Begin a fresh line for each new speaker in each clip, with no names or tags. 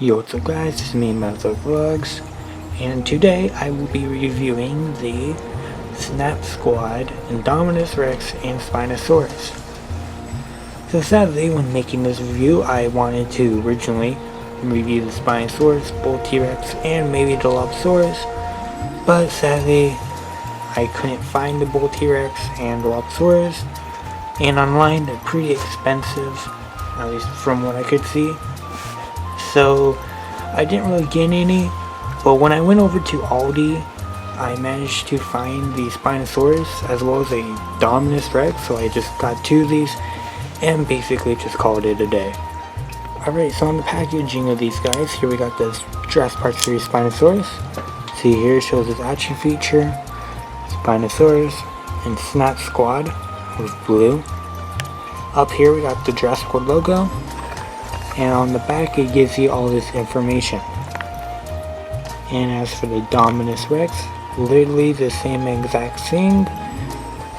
Yo, what's up guys, this is me, Mazo Vlogs, and today I will be reviewing the snapsquad, indominus rex, and Spinosaurus. So sadly, when making this review, I wanted to originally review the Spinosaurus, bull T-Rex, and maybe the Dilophosaurus, but sadly, I couldn't find the bull T-Rex and Dilophosaurus, and online they're pretty expensive, at least from what I could see. So I didn't really get any, but when I went over to Aldi, I managed to find the Spinosaurus as well as a Indominus Rex, so I just got two of these and basically just called it a day. Alright, so on the packaging of these guys, here we got this Jurassic Park 3 Spinosaurus. See here, it shows its action feature, Spinosaurus, and snapsquad with blue. Up here we got the Jurassic World logo. And on the back it gives you all this information. And as for the Indominus Rex, literally the same exact thing.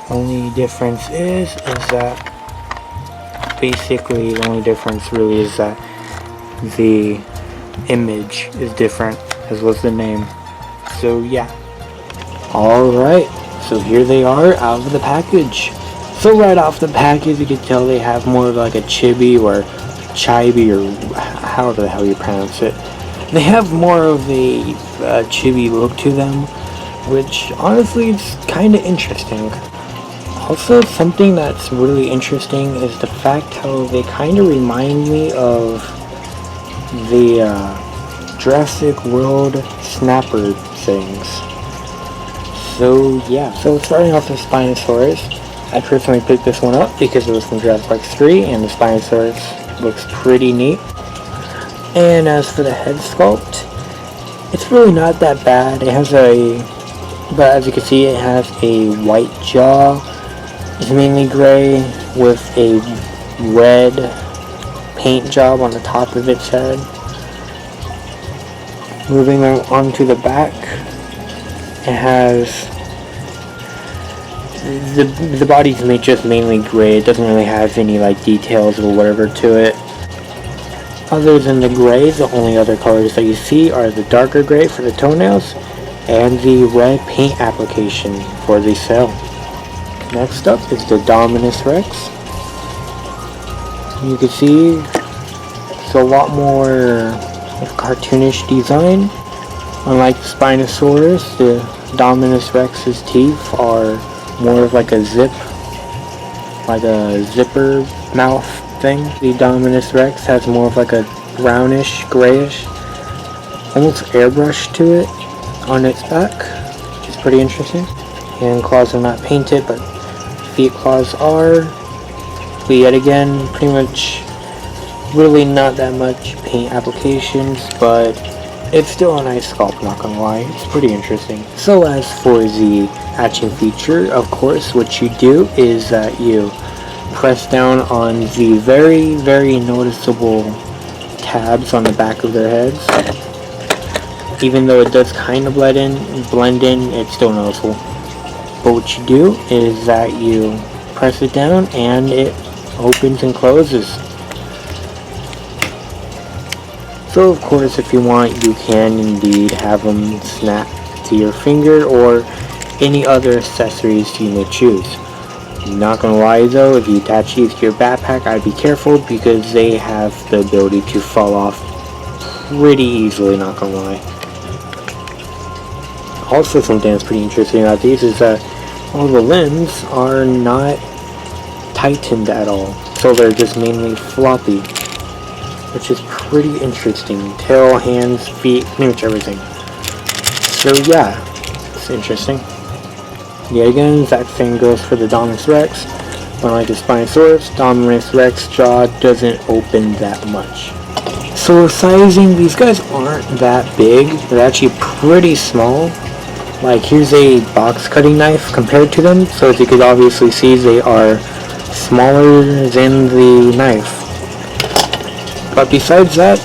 Only difference is that basically the only difference really is that the image is different as well as the name. So yeah. Alright, so here they are out of the package. So right off the package you can tell they have more of like a chibi or chibi, or however the hell you pronounce it. They have more of a chibi look to them, which honestly is kind of interesting. Also, something that's really interesting is the fact how they kind of remind me of the Jurassic World snapper things. So yeah, so starting off with Spinosaurus, I personally picked this one up because it was from Jurassic Park 3 and the Spinosaurus looks pretty neat. And as for the head sculpt, it's really not that bad. It has but as you can see, it has a white jaw. It's mainly gray with a red paint job on the top of its head. Moving on to the back, it has the body's just mainly gray. It doesn't really have any like details or whatever to it. Other than the gray, the only other colors that you see are the darker gray for the toenails and the red paint application for the cell. Next up is the Indominus Rex. You can see it's a lot more of cartoonish design. Unlike the Spinosaurus, the Indominus Rex's teeth are more of like a zipper mouth thing. The Indominus Rex has more of like a brownish, grayish, almost airbrush to it on its back, which is pretty interesting. Hand claws are not painted, but feet claws are. But yet again, pretty much really not that much paint applications, but it's still a nice sculpt, not gonna lie. It's pretty interesting. So as for the action feature, of course, what you do is that you press down on the very, very noticeable tabs on the back of their heads. Even though it does kind of blend in, it's still noticeable. But what you do is that you press it down and it opens and closes. So of course, if you want, you can indeed have them snap to your finger or any other accessories you may choose. Not gonna lie though, if you attach these to your backpack, I'd be careful because they have the ability to fall off pretty easily, not gonna lie. Also, something that's pretty interesting about these is that all the limbs are not tightened at all, so they're just mainly floppy, which is pretty interesting. Tail, hands, feet, pretty much everything. So yeah, it's interesting. Yet again, exact same goes for the Indominus Rex. Unlike the Spinosaurus, Indominus Rex jaw doesn't open that much. So sizing, these guys aren't that big. They're actually pretty small. Like here's a box cutting knife compared to them. So as you could obviously see, they are smaller than the knife. But besides that,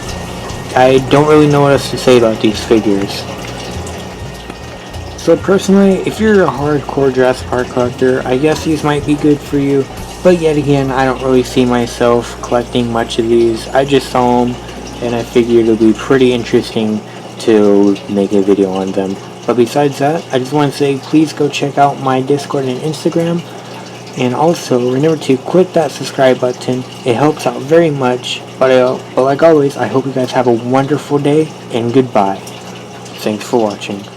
I don't really know what else to say about these figures. So personally, if you're a hardcore Jurassic Park collector, I guess these might be good for you. But yet again, I don't really see myself collecting much of these. I just saw them and I figured it would be pretty interesting to make a video on them. But besides that, I just want to say please go check out my Discord and Instagram, and also remember to click that subscribe button. It helps out very much. But like always, I hope you guys have a wonderful day, and goodbye. Thanks for watching.